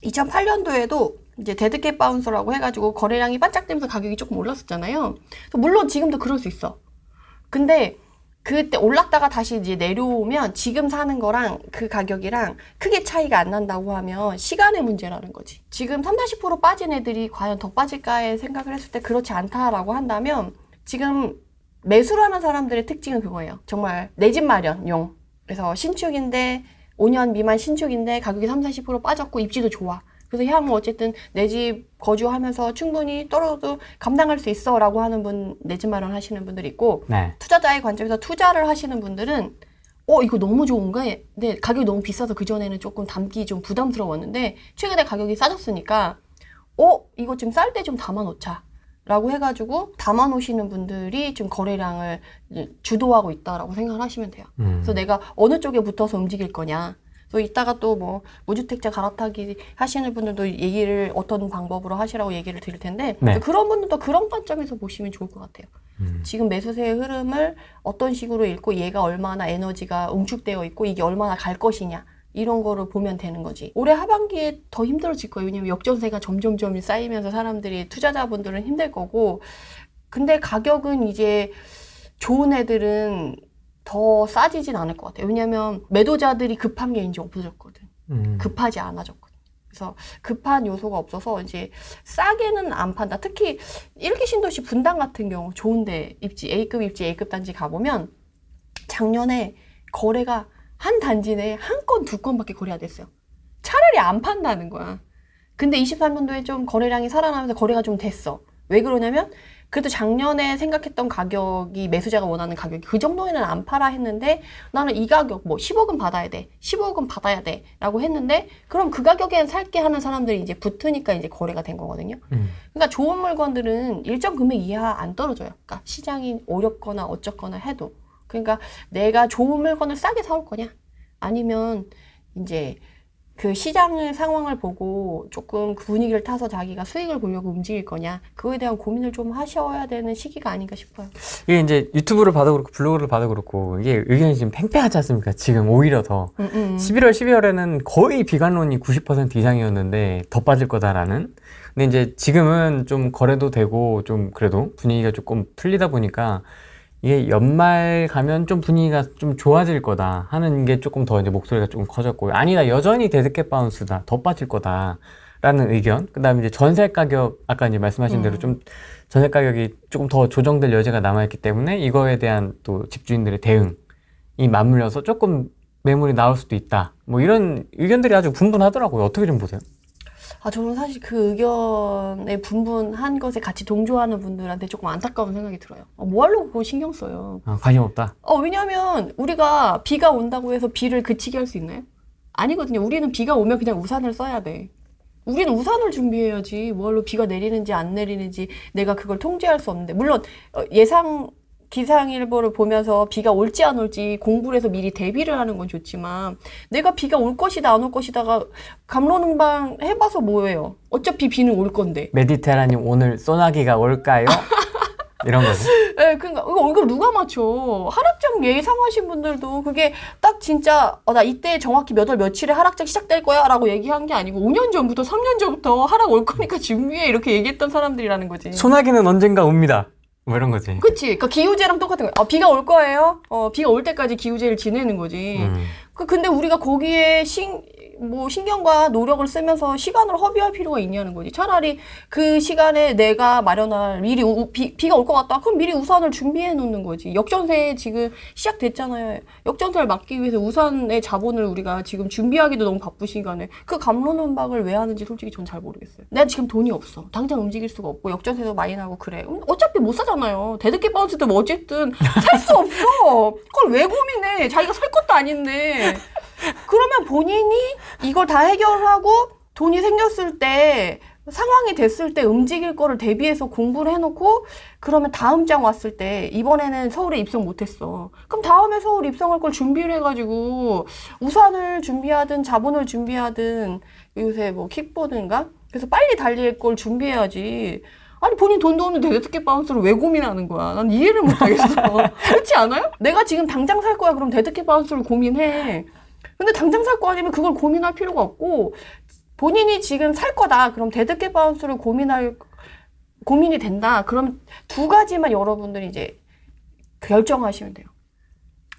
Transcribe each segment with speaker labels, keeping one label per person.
Speaker 1: 2008년도에도 이제 데드캣 바운서라고 해가지고 거래량이 반짝대면서 가격이 조금 올랐었잖아요. 물론 지금도 그럴 수 있어. 근데 그때 올랐다가 다시 이제 내려오면 지금 사는 거랑 그 가격이랑 크게 차이가 안 난다고 하면 시간의 문제라는 거지. 지금 30-40% 빠진 애들이 과연 더 빠질까에 생각을 했을 때 그렇지 않다라고 한다면 지금 매수를 하는 사람들의 특징은 그거예요. 정말 내 집 마련용. 그래서 신축인데 5년 미만 신축인데 가격이 30-40% 빠졌고 입지도 좋아. 그래서 향후 어쨌든 내 집 거주하면서 충분히 떨어져도 감당할 수 있어 라고 하는 분, 내 집 마련 하시는 분들이 있고
Speaker 2: 네.
Speaker 1: 투자자의 관점에서 투자를 하시는 분들은 이거 너무 좋은가? 근데 가격이 너무 비싸서 그전에는 조금 담기 좀 부담스러웠는데 최근에 가격이 싸졌으니까 이거 좀 쌀 때 좀 담아놓자 라고 해가지고 담아놓으시는 분들이 좀 거래량을 주도하고 있다라고 생각을 하시면 돼요. 그래서 내가 어느 쪽에 붙어서 움직일 거냐. 또 이따가 또 뭐 무주택자 갈아타기 하시는 분들도 얘기를 어떤 방법으로 하시라고 얘기를 드릴 텐데
Speaker 2: 네.
Speaker 1: 그런 분들도 그런 관점에서 보시면 좋을 것 같아요. 지금 매수세의 흐름을 어떤 식으로 읽고 얘가 얼마나 에너지가 응축되어 있고 이게 얼마나 갈 것이냐 이런 거를 보면 되는 거지. 올해 하반기에 더 힘들어질 거예요. 왜냐면 역전세가 점점점 쌓이면서 사람들이 투자자분들은 힘들 거고 근데 가격은 이제 좋은 애들은 더 싸지진 않을 것 같아요. 왜냐면 매도자들이 급한 게 이제 없어졌거든. 급하지 않아졌거든. 그래서 급한 요소가 없어서 이제 싸게는 안 판다. 특히 1기 신도시 분당 같은 경우 좋은데 입지, A급 입지, A급 단지 가보면 작년에 거래가 한 단지 내에 한 건, 두 건밖에 거래가 됐어요. 차라리 안 판다는 거야. 근데 23년도에 좀 거래량이 살아나면서 거래가 좀 됐어. 왜 그러냐면 그래도 작년에 생각했던 가격이 매수자가 원하는 가격이 그 정도에는 안 팔아 했는데 나는 이 가격 뭐 10억은 받아야 돼. 15억은 받아야 돼. 라고 했는데 그럼 그 가격에 살게 하는 사람들이 이제 붙으니까 이제 거래가 된 거거든요. 그러니까 좋은 물건들은 일정 금액 이하 안 떨어져요. 그러니까 시장이 어렵거나 어쩌거나 해도. 그러니까 내가 좋은 물건을 싸게 사올 거냐? 아니면 이제 그 시장의 상황을 보고 조금 그 분위기를 타서 자기가 수익을 보려고 움직일 거냐 그거에 대한 고민을 좀 하셔야 되는 시기가 아닌가 싶어요.
Speaker 2: 이게 이제 유튜브를 봐도 그렇고 블로그를 봐도 그렇고 이게 의견이 지금 팽팽하지 않습니까? 지금 오히려 더 11월, 12월에는 거의 비관론이 90% 이상이었는데 더 빠질 거다라는. 근데 이제 지금은 좀 거래도 되고 좀 그래도 분위기가 조금 풀리다 보니까 이게 연말 가면 좀 분위기가 좀 좋아질 거다 하는 게 조금 더 이제 목소리가 조금 커졌고 아니다 여전히 데드캣 바운스다 더 빠질 거다 라는 의견. 그 다음에 이제 전세 가격 아까 이제 말씀하신 대로 좀 전세 가격이 조금 더 조정될 여지가 남아있기 때문에 이거에 대한 또 집주인들의 대응이 맞물려서 조금 매물이 나올 수도 있다 뭐 이런 의견들이 아주 분분하더라고요. 어떻게 좀 보세요?
Speaker 1: 저는 사실 그 의견에 분분한 것에 같이 동조하는 분들한테 조금 안타까운 생각이 들어요. 뭐 하려고 그거 신경 써요.
Speaker 2: 관심 없다?
Speaker 1: 왜냐면 우리가 비가 온다고 해서 비를 그치게 할 수 있나요? 아니거든요. 우리는 비가 오면 그냥 우산을 써야 돼. 우리는 우산을 준비해야지. 뭐하러 비가 내리는지 안 내리는지 내가 그걸 통제할 수 없는데. 물론 기상일보를 보면서 비가 올지 안 올지 공부를 해서 미리 대비를 하는 건 좋지만 내가 비가 올 것이다 안 올 것이다가 갑론응방 해봐서 뭐예요. 어차피 비는 올 건데.
Speaker 2: 메디테라님 오늘 소나기가 올까요? 이런 거죠.
Speaker 1: 네, 그러니까 이걸 누가 맞춰? 하락장 예상하신 분들도 그게 딱 진짜 나 이때 정확히 몇 월 며칠에 하락장 시작될 거야 라고 얘기한 게 아니고 5년 전부터 3년 전부터 하락 올 거니까 준비해 이렇게 얘기했던 사람들이라는 거지.
Speaker 2: 소나기는 언젠가 옵니다. 뭐 이런 거지.
Speaker 1: 그치. 그러니까 기후제랑 똑같은 거야. 비가 올 거예요. 비가 올 때까지 기후제를 지내는 거지. 근데 우리가 거기에 신경과 노력을 쓰면서 시간을 허비할 필요가 있냐는 거지. 차라리 그 시간에 내가 마련할 미리 비가 올 것 같다. 그럼 미리 우산을 준비해 놓는 거지. 역전세 지금 시작됐잖아요. 역전세를 막기 위해서 우산의 자본을 우리가 지금 준비하기도 너무 바쁜 시간에 그 갑론은박을 왜 하는지 솔직히 전 잘 모르겠어요. 내가 지금 돈이 없어. 당장 움직일 수가 없고 역전세도 많이 나고 그래. 어차피 못 사잖아요. 데드캣 바운스도 뭐 어쨌든 살 수 없어. 그걸 왜 고민해. 자기가 살 것도 아닌데. 그러면 본인이 이걸 다 해결하고 돈이 생겼을 때 상황이 됐을 때 움직일 거를 대비해서 공부를 해놓고 그러면 다음 장 왔을 때 이번에는 서울에 입성 못했어. 그럼 다음에 서울 입성할 걸 준비를 해가지고 우산을 준비하든 자본을 준비하든 요새 뭐 킥보드인가? 그래서 빨리 달릴 걸 준비해야지. 아니 본인 돈도 없는데 데드캣 바운스를 왜 고민하는 거야? 난 이해를 못하겠어. 그렇지 않아요? 내가 지금 당장 살 거야. 그럼 데드캣 바운스를 고민해. 근데 당장 살 거 아니면 그걸 고민할 필요가 없고 본인이 지금 살 거다. 그럼 데드캣 바운스를 고민이 된다. 그럼 두 가지만 여러분들이 이제 결정하시면 돼요.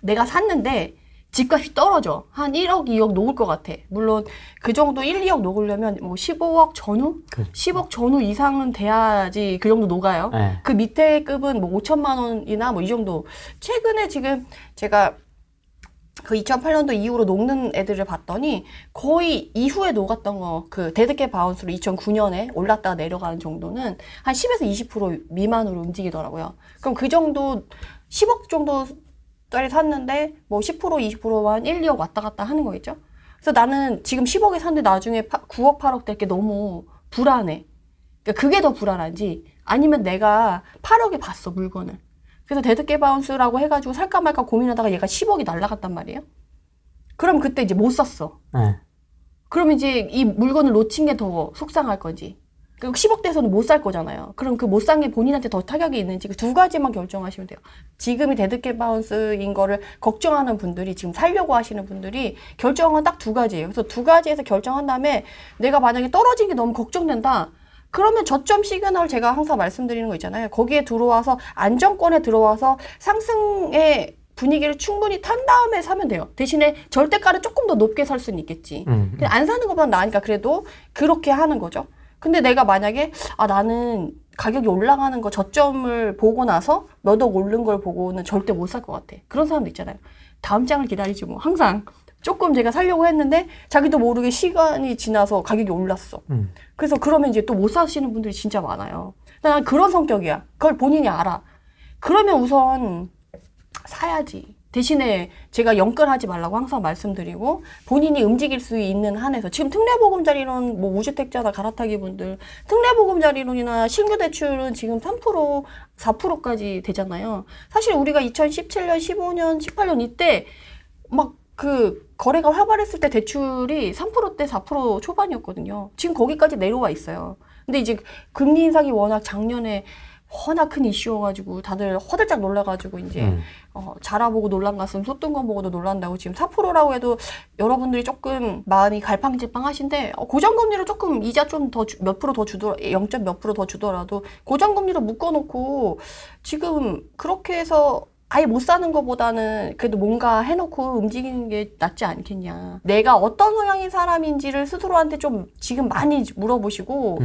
Speaker 1: 내가 샀는데 집값이 떨어져. 한 1억, 2억 녹을 것 같아. 물론 그 정도 1, 2억 녹으려면 뭐 15억 전후? 10억 전후 이상은 돼야지 그 정도 녹아요.
Speaker 2: 네.
Speaker 1: 그 밑에 급은 뭐 5천만 원이나 뭐 이 정도. 최근에 지금 제가 그 2008년도 이후로 녹는 애들을 봤더니 거의 이후에 녹았던 거, 그 데드캣 바운스로 2009년에 올랐다가 내려가는 정도는 한 10에서 20% 미만으로 움직이더라고요. 그럼 그 정도 10억 정도짜리 샀는데 뭐 10% 20%만 1, 2억 왔다 갔다 하는 거겠죠? 그래서 나는 지금 10억에 샀는데 나중에 9억 8억 될 게 너무 불안해. 그러니까 그게 더 불안한지 아니면 내가 8억에 봤어 물건을. 그래서 데드캣 바운스라고 해가지고 살까 말까 고민하다가 얘가 10억이 날라갔단 말이에요. 그럼 그때 이제 못 샀어.
Speaker 2: 네.
Speaker 1: 그럼 이제 이 물건을 놓친 게 더 속상할 거지. 그 10억대에서는 못 살 거잖아요. 그럼 그 못 산 게 본인한테 더 타격이 있는지 그 두 가지만 결정하시면 돼요. 지금이 데드캣 바운스인 거를 걱정하는 분들이, 지금 살려고 하시는 분들이 결정은 딱 두 가지예요. 그래서 두 가지에서 결정한 다음에 내가 만약에 떨어진 게 너무 걱정된다. 그러면 저점 시그널 제가 항상 말씀드리는 거 있잖아요. 거기에 들어와서 안정권에 들어와서 상승의 분위기를 충분히 탄 다음에 사면 돼요. 대신에 절대가를 조금 더 높게 살 수는 있겠지. 근데 안 사는 것보다 나으니까 그래도 그렇게 하는 거죠. 근데 내가 만약에 나는 가격이 올라가는 거 저점을 보고 나서 몇 억 오른 걸 보고는 절대 못 살 것 같아. 그런 사람도 있잖아요. 다음 장을 기다리지 뭐. 항상 조금 제가 살려고 했는데 자기도 모르게 시간이 지나서 가격이 올랐어. 그래서 그러면 이제 또 못 사시는 분들이 진짜 많아요. 난 그런 성격이야. 그걸 본인이 알아. 그러면 우선 사야지. 대신에 제가 영끌하지 말라고 항상 말씀드리고 본인이 움직일 수 있는 한에서 지금 특례보금자리론 뭐 무주택자나 갈아타기 분들 특례보금자리론이나 신규 대출은 지금 3% 4%까지 되잖아요. 사실 우리가 2017년 15년 18년 이때 막 그 거래가 활발했을 때 대출이 3%대 4% 초반이었거든요. 지금 거기까지 내려와 있어요. 근데 이제 금리 인상이 워낙 작년에 워낙 큰 이슈여가지고 다들 허들짝 놀라가지고 이제 자라보고 놀란 가슴 솟던 거 보고도 놀란다고 지금 4%라고 해도 여러분들이 조금 마음이 갈팡질팡하신데 고정금리로 조금 이자 좀 더 몇 프로 더 주더라 0. 몇 프로 더 주더라도 고정금리로 묶어놓고 지금 그렇게 해서 아예 못 사는 것보다는 그래도 뭔가 해놓고 움직이는 게 낫지 않겠냐. 내가 어떤 성향의 사람인지를 스스로한테 좀 지금 많이 물어보시고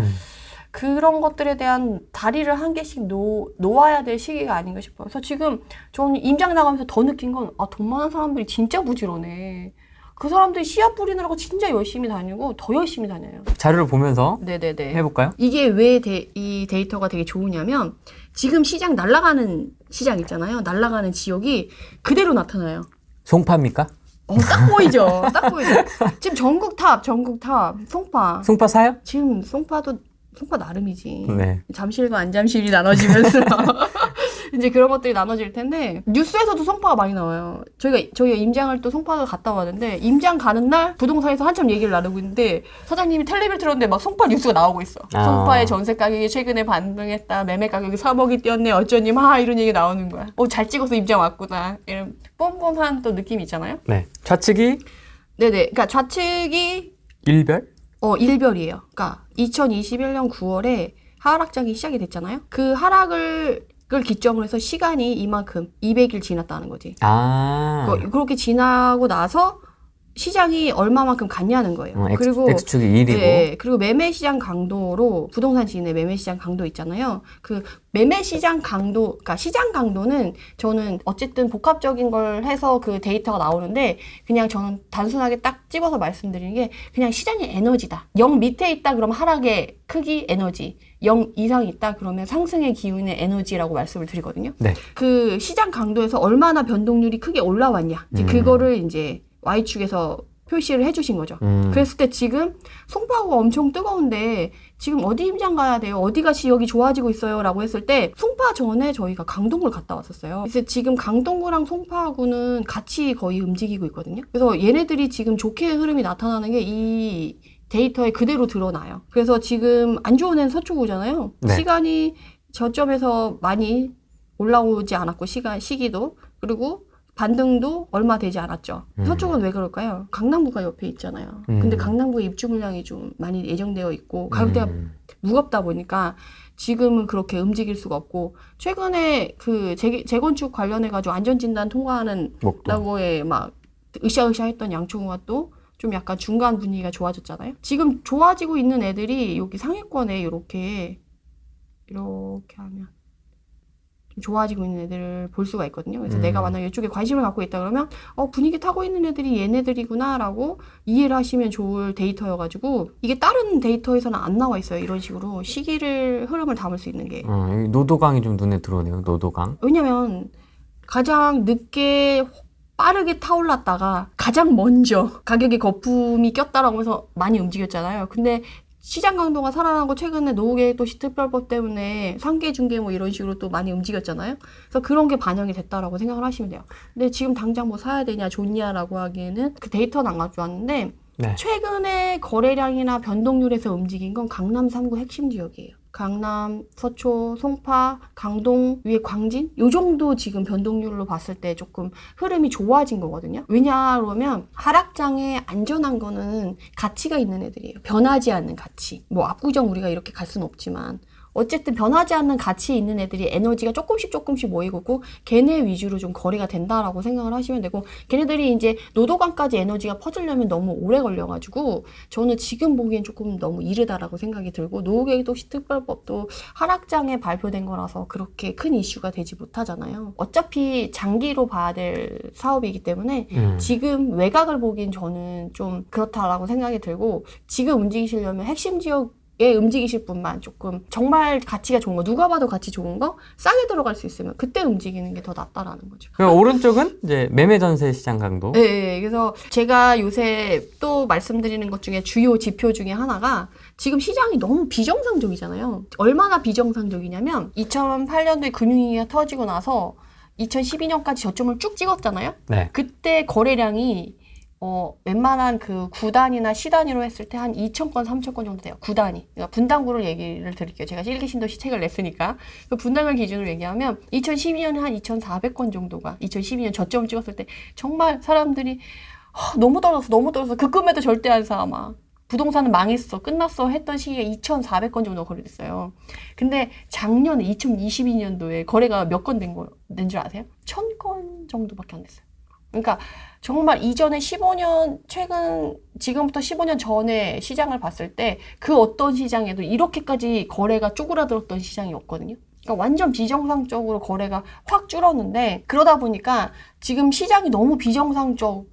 Speaker 1: 그런 것들에 대한 다리를 한 개씩 놓아야 될 시기가 아닌가 싶어요. 그래서 지금 저는 임장 나가면서 더 느낀 건 돈 많은 사람들이 진짜 부지런해. 그 사람들이 씨앗 뿌리느라고 진짜 열심히 다니고 더 열심히 다녀요.
Speaker 2: 자료를 보면서
Speaker 1: 네네네.
Speaker 2: 해볼까요?
Speaker 1: 이게 왜 이 데이터가 되게 좋으냐면 지금 시장 날아가는 시장 있잖아요. 날아가는 지역이 그대로 나타나요.
Speaker 2: 송파입니까?
Speaker 1: 딱 보이죠. 딱 보이죠. 지금 전국 탑, 송파.
Speaker 2: 송파 사요?
Speaker 1: 지금 송파 나름이지.
Speaker 2: 네.
Speaker 1: 잠실과 안잠실이 나눠지면서 이제 그런 것들이 나눠질 텐데 뉴스에서도 송파가 많이 나와요. 저희가 임장을 또 송파를 갔다 왔는데 임장 가는 날 부동산에서 한참 얘기를 나누고 있는데 사장님이 텔레비를 틀었는데 막 송파 뉴스가 나오고 있어. 송파의 전세 가격이 최근에 반등했다. 매매 가격이 3억이 뛰었네. 어쩌니 이런 얘기 나오는 거야. 잘 찍어서 임장 왔구나. 이런 뻔뻔한 또 느낌이 있잖아요.
Speaker 2: 네. 좌측이?
Speaker 1: 네네. 그러니까 좌측이
Speaker 2: 일별?
Speaker 1: 일별이에요. 그러니까 2021년 9월에 하락장이 시작이 됐잖아요. 그 하락을 기점으로 해서 시간이 이만큼 200일 지났다는 거지. 그렇게 지나고 나서 시장이 얼마만큼 갔냐는 거예요.
Speaker 2: 그리고 X축이 1이고.
Speaker 1: 네, 그리고 매매 시장 강도로 부동산 지인의 매매 시장 강도 있잖아요. 그 매매 시장 강도, 그러니까 시장 강도는 저는 어쨌든 복합적인 걸 해서 그 데이터가 나오는데 그냥 저는 단순하게 딱 집어서 말씀드리는 게 그냥 시장의 에너지다. 0 밑에 있다 그러면 하락의 크기 에너지, 0 이상 있다 그러면 상승의 기운의 에너지라고 말씀을 드리거든요.
Speaker 2: 네.
Speaker 1: 그 시장 강도에서 얼마나 변동률이 크게 올라왔냐. 이제 그거를 이제 Y축에서 표시를 해주신 거죠. 그랬을 때 지금 송파구가 엄청 뜨거운데 지금 어디 임장 가야 돼요? 어디가 지역이 좋아지고 있어요? 라고 했을 때 송파 전에 저희가 강동구를 갔다 왔었어요. 그래서 지금 강동구랑 송파구는 같이 거의 움직이고 있거든요. 그래서 얘네들이 지금 좋게 흐름이 나타나는 게 이 데이터에 그대로 드러나요. 그래서 지금 안 좋은 애는 서초구잖아요.
Speaker 2: 네.
Speaker 1: 시간이 저점에서 많이 올라오지 않았고 시기도 그리고 반등도 얼마 되지 않았죠. 서쪽은 왜 그럴까요? 강남구가 옆에 있잖아요. 근데 강남구에 입주 물량이 좀 많이 예정되어 있고 가격대가 무겁다 보니까 지금은 그렇게 움직일 수가 없고 최근에 그 재건축 관련해가지고 안전진단 통과하는 라고에 막 으쌰으쌰 했던 양초구가 또 좀 약간 중간 분위기가 좋아졌잖아요. 지금 좋아지고 있는 애들이 여기 상위권에 이렇게 하면 좀 좋아지고 있는 애들을 볼 수가 있거든요. 그래서 내가 만약에 이쪽에 관심을 갖고 있다 그러면 분위기 타고 있는 애들이 얘네들이구나 라고 이해를 하시면 좋을 데이터여가지고 이게 다른 데이터에서는 안 나와 있어요. 이런 식으로 시기를 흐름을 담을 수 있는 게.
Speaker 2: 여기 노도강이 좀 눈에 들어오네요. 노도강.
Speaker 1: 왜냐면 가장 늦게 빠르게 타올랐다가 가장 먼저 가격에 거품이 꼈다라고 해서 많이 움직였잖아요. 근데 시장 강도가 살아나고 최근에 노후계획 도시 특별법 때문에 상계 중개 뭐 이런 식으로 또 많이 움직였잖아요. 그래서 그런 게 반영이 됐다라고 생각을 하시면 돼요. 근데 지금 당장 뭐 사야 되냐 좋냐라고 하기에는 그 데이터는 안 가져왔는데
Speaker 2: 네.
Speaker 1: 최근에 거래량이나 변동률에서 움직인 건 강남 3구 핵심 지역이에요. 강남, 서초, 송파, 강동, 위에 광진? 요 정도 지금 변동률로 봤을 때 조금 흐름이 좋아진 거거든요. 왜냐 그러면 하락장에 안전한 거는 가치가 있는 애들이에요. 변하지 않는 가치. 뭐 압구정 우리가 이렇게 갈 수는 없지만 어쨌든 변하지 않는 가치에 있는 애들이 에너지가 조금씩 모이고 있고 걔네 위주로 좀 거래가 된다라고 생각을 하시면 되고 걔네들이 이제 노도강까지 에너지가 퍼지려면 너무 오래 걸려가지고 저는 지금 보기엔 조금 너무 이르다라고 생각이 들고 노후계획 도시 특별법도 하락장에 발표된 거라서 그렇게 큰 이슈가 되지 못하잖아요. 어차피 장기로 봐야 될 사업이기 때문에 지금 외곽을 보기엔 저는 좀 그렇다라고 생각이 들고 지금 움직이시려면 핵심 지역 움직이실 분만 조금 정말 가치가 좋은 거 누가 봐도 가치 좋은 거 싸게 들어갈 수 있으면 그때 움직이는 게 더 낫다라는 거죠.
Speaker 2: 그럼 오른쪽은 이제 매매 전세 시장 강도.
Speaker 1: 네, 그래서 제가 요새 또 말씀드리는 것 중에 주요 지표 중에 하나가 지금 시장이 너무 비정상적이잖아요. 얼마나 비정상적이냐면 2008년도에 금융위기가 터지고 나서 2012년까지 저점을 쭉 찍었잖아요.
Speaker 2: 네.
Speaker 1: 그때 거래량이 웬만한 그 9단위나 10단위로 했을 때 한 2,000건, 3,000건 정도 돼요. 9단위. 그러니까 분당구를 얘기를 드릴게요. 제가 일기신도시 책을 냈으니까. 그 분당을 기준으로 얘기하면 2012년에 한 2,400건 정도가 2012년 저점을 찍었을 때 정말 사람들이 너무 떨어졌어. 그 금에도 절대 안 사. 막 부동산은 망했어. 끝났어. 했던 시기가 2,400건 정도 거래됐어요. 근데 작년에 2022년도에 거래가 몇 건 된 줄 아세요? 1,000건 정도밖에 안 됐어요. 그러니까 정말 이전에 15년 지금부터 15년 전에 시장을 봤을 때 그 어떤 시장에도 이렇게까지 거래가 쪼그라들었던 시장이 없거든요. 그러니까 완전 비정상적으로 거래가 확 줄었는데 그러다 보니까 지금 시장이 너무 비정상적으로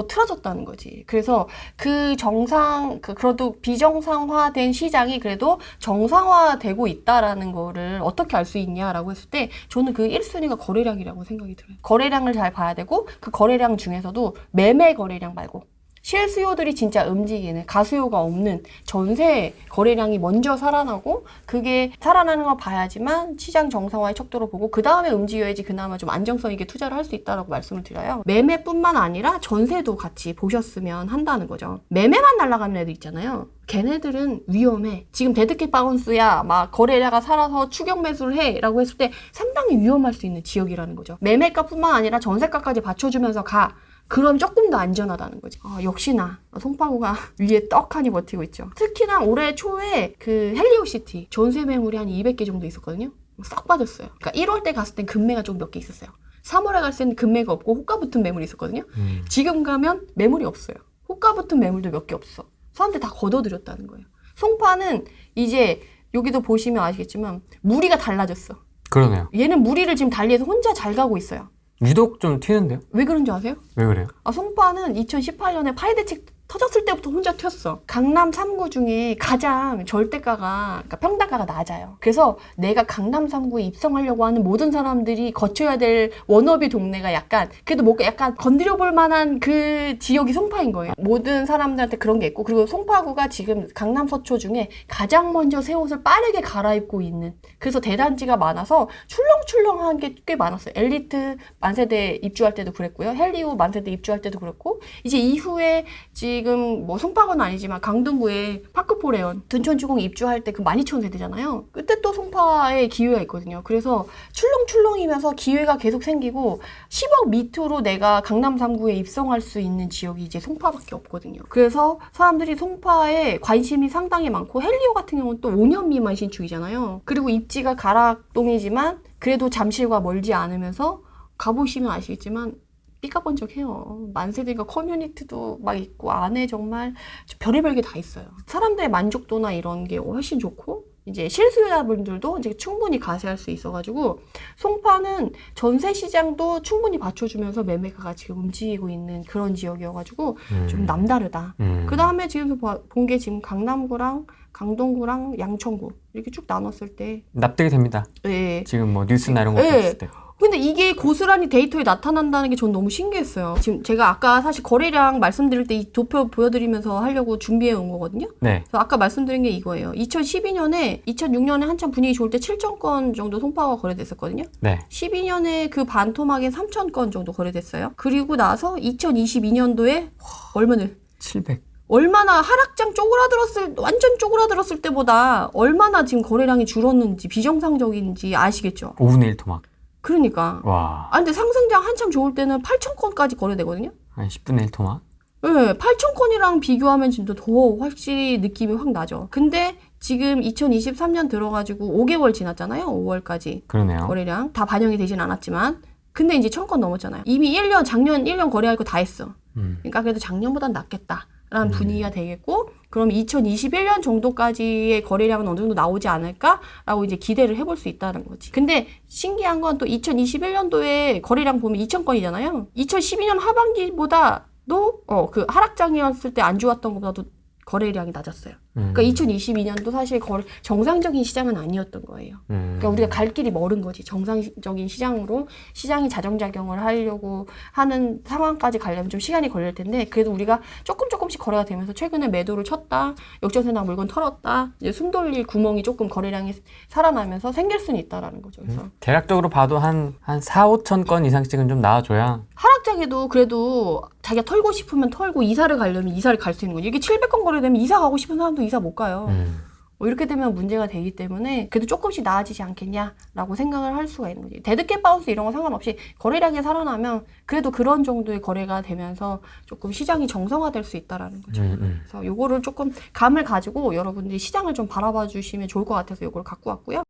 Speaker 1: 틀어졌다는 거지. 그래서 그래도 비정상화된 시장이 그래도 정상화되고 있다라는 거를 어떻게 알 수 있냐라고 했을 때 저는 그 1순위가 거래량이라고 생각이 들어요. 거래량을 잘 봐야 되고 그 거래량 중에서도 매매 거래량 말고 실수요들이 진짜 움직이는 가수요가 없는 전세 거래량이 먼저 살아나고 그게 살아나는 걸 봐야지만 시장 정상화의 척도로 보고 그 다음에 움직여야지 그나마 좀 안정성 있게 투자를 할 수 있다라고 말씀을 드려요. 매매뿐만 아니라 전세도 같이 보셨으면 한다는 거죠. 매매만 날아가는 애들 있잖아요. 걔네들은 위험해. 지금 데드캣 바운스야 막 거래량가 살아서 추격 매수를 해 라고 했을 때 상당히 위험할 수 있는 지역이라는 거죠. 매매가뿐만 아니라 전세가까지 받쳐주면서 가. 그럼 조금 더 안전하다는 거지. 역시나 송파구가 위에 떡하니 버티고 있죠. 특히나 올해 초에 그 헬리오시티 전세 매물이 한 200개 정도 있었거든요. 싹 빠졌어요. 그러니까 1월 때 갔을 땐 금매가 좀 몇 개 있었어요. 3월에 갔을 때는 금매가 없고 호가 붙은 매물이 있었거든요. 지금 가면 매물이 없어요. 호가 붙은 매물도 몇 개 없어. 사람들 다 걷어들였다는 거예요. 송파는 이제 여기도 보시면 아시겠지만 무리가 달라졌어.
Speaker 2: 그러네요.
Speaker 1: 얘는 무리를 지금 달리해서 혼자 잘 가고 있어요.
Speaker 2: 유독 좀 튀는데요?
Speaker 1: 왜 그런지 아세요?
Speaker 2: 왜 그래요?
Speaker 1: 송파는 2018년에 파리 대책 터졌을 때부터 혼자 튀었어. 강남 3구 중에 가장 절대가가, 그러니까 평당가가 낮아요. 그래서 내가 강남 3구에 입성하려고 하는 모든 사람들이 거쳐야 될 워너비 동네가 약간, 그래도 뭔가 약간 건드려볼 만한 그 지역이 송파인 거예요. 모든 사람들한테 그런 게 있고, 그리고 송파구가 지금 강남 서초 중에 가장 먼저 새 옷을 빠르게 갈아입고 있는, 그래서 대단지가 많아서 출렁출렁한 게 꽤 많았어요. 엘리트 만세대 입주할 때도 그랬고요. 헬리오 만세대 입주할 때도 그랬고, 이제 이후에 지금 지금 뭐 송파구는 아니지만 강등구에 파크포레온 둔촌주공 입주할 때 그 12,000세대잖아요. 그때 또 송파에 기회가 있거든요. 그래서 출렁출렁이면서 기회가 계속 생기고 10억 밑으로 내가 강남 3구에 입성할 수 있는 지역이 이제 송파밖에 없거든요. 그래서 사람들이 송파에 관심이 상당히 많고 헬리오 같은 경우는 또 5년 미만 신축이잖아요. 그리고 입지가 가락동이지만 그래도 잠실과 멀지 않으면서 가보시면 아시겠지만 삐까번쩍해요. 만세대가 커뮤니티도 막 있고 안에 정말 별의별 게 다 있어요. 사람들의 만족도나 이런 게 훨씬 좋고 이제 실수요자분들도 이제 충분히 가세할 수 있어가지고 송파는 전세 시장도 충분히 받쳐주면서 매매가가 지금 움직이고 있는 그런 지역이어가지고 좀 남다르다. 그 다음에 지금 본 게 지금 강남구랑 강동구랑 양천구 이렇게 쭉 나눴을 때
Speaker 2: 납득이 됩니다.
Speaker 1: 네.
Speaker 2: 지금 뭐 뉴스나 이런 거
Speaker 1: 네.
Speaker 2: 봤을 때.
Speaker 1: 근데 이게 고스란히 데이터에 나타난다는 게 전 너무 신기했어요. 지금 제가 아까 사실 거래량 말씀드릴 때 이 도표 보여드리면서 하려고 준비해 온 거거든요.
Speaker 2: 네.
Speaker 1: 그래서 아까 말씀드린 게 이거예요. 2012년에, 2006년에 한참 분위기 좋을 때 7,000건 정도 송파가 거래됐었거든요.
Speaker 2: 네.
Speaker 1: 12년에 그 반토막에 3,000건 정도 거래됐어요. 그리고 나서 2022년도에 얼마나
Speaker 2: 700.
Speaker 1: 얼마나 하락장 완전 쪼그라들었을 때보다 얼마나 지금 거래량이 줄었는지 비정상적인지 아시겠죠?
Speaker 2: 5분의 1 토막.
Speaker 1: 그러니까.
Speaker 2: 와.
Speaker 1: 아, 근데 상승장 한참 좋을 때는 8,000건까지 거래되거든요?
Speaker 2: 한 10분의 1 토막.
Speaker 1: 네, 8,000건이랑 비교하면 진짜 더 확실히 느낌이 확 나죠. 근데 지금 2023년 들어가지고 5개월 지났잖아요. 5월까지.
Speaker 2: 그러네요.
Speaker 1: 거래량. 다 반영이 되진 않았지만. 근데 이제 1,000건 넘었잖아요. 이미 작년 1년 거래할 거 다 했어. 그러니까 그래도 작년보단 낫겠다. 라는 분위기가 되겠고, 그럼 2021년 정도까지의 거래량은 어느 정도 나오지 않을까라고 이제 기대를 해볼 수 있다는 거지. 근데 신기한 건 또 2021년도에 거래량 보면 2,000건이잖아요. 2012년 하반기보다도 그 하락장이었을 때 안 좋았던 것보다도 거래량이 낮았어요. 그러니까 2022년도 사실 정상적인 시장은 아니었던 거예요. 그러니까 우리가 갈 길이 멀은 거지. 정상적인 시장으로 시장이 자정작용을 하려고 하는 상황까지 가려면 좀 시간이 걸릴 텐데 그래도 우리가 조금씩 거래가 되면서 최근에 매도를 쳤다, 역전세나 물건 털었다, 이제 숨 돌릴 구멍이 조금 거래량이 살아나면서 생길 수는 있다라는 거죠. 그래서
Speaker 2: 대략적으로 봐도 한 4, 5천 건 이상씩은 좀 나와줘야.
Speaker 1: 하락장에도 그래도 자기가 털고 싶으면 털고 이사를 가려면 이사를 갈 수 있는 거죠. 이게 700건 거래되면 이사 가고 싶은 사람도 이사 못 가요. 뭐 이렇게 되면 문제가 되기 때문에 그래도 조금씩 나아지지 않겠냐라고 생각을 할 수가 있는 거지. 데드캣 바운스 이런 거 상관없이 거래량이 살아나면 그래도 그런 정도의 거래가 되면서 조금 시장이 정상화될 수 있다라는 거죠. 그래서 요거를 조금 감을 가지고 여러분들이 시장을 좀 바라봐 주시면 좋을 것 같아서 요걸 갖고 왔고요.